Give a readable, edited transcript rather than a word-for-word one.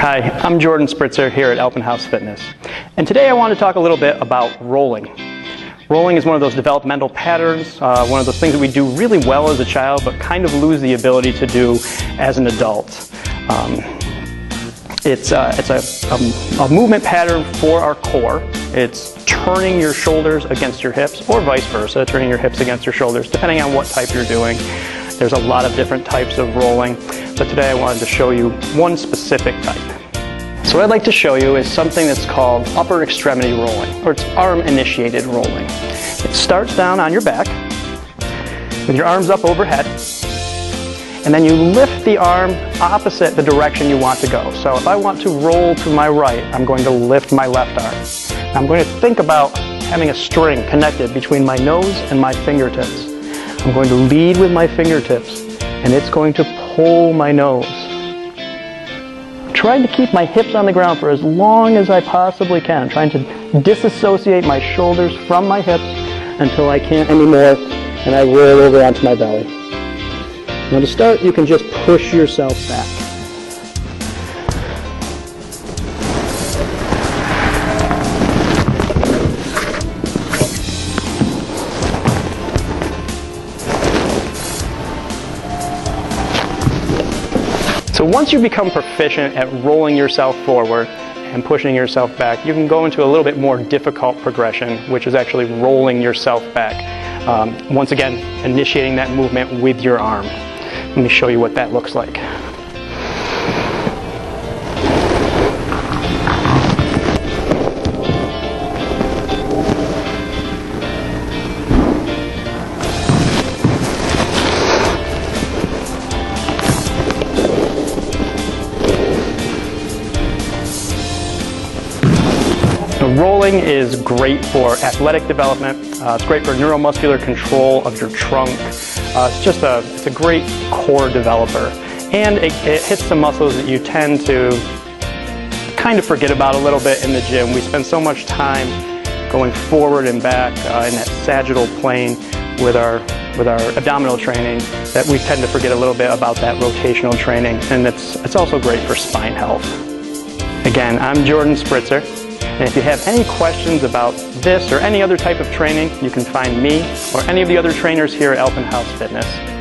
Hi, I'm Jordan Spritzer here at ALPIN HAUS Fitness, and today I want to talk a little bit about rolling. Rolling is one of those developmental patterns, one of those things that we do really well as a child but kind of lose the ability to do as an adult. It's a movement pattern for our core. It's turning your shoulders against your hips, or vice versa, turning your hips against your shoulders, depending on what type you're doing. There's a lot of different types of rolling, but today I wanted to show you one specific type. So what I'd like to show you is something that's called upper extremity rolling, or it's arm-initiated rolling. It starts down on your back with your arms up overhead, and then you lift the arm opposite the direction you want to go. So if I want to roll to my right, I'm going to lift my left arm. I'm going to think about having a string connected between my nose and my fingertips. I'm going to lead with my fingertips, and it's going to pull my nose. I'm trying to keep my hips on the ground for as long as I possibly can. I'm trying to disassociate my shoulders from my hips until I can't anymore, and I roll over onto my belly. Now to start, you can just push yourself back. So once you become proficient at rolling yourself forward and pushing yourself back, you can go into a little bit more difficult progression, which is actually rolling yourself back. Once again, initiating that movement with your arm. Let me show you what that looks like. Rolling is great for athletic development. It's great for neuromuscular control of your trunk. It's a great core developer, and it hits some muscles that you tend to kind of forget about a little bit in the gym. We spend so much time going forward and back in that sagittal plane with our abdominal training that we tend to forget a little bit about that rotational training, and it's also great for spine health. Again, I'm Jordan Spritzer. And if you have any questions about this or any other type of training, you can find me or any of the other trainers here at ALPIN HAUS Fitness.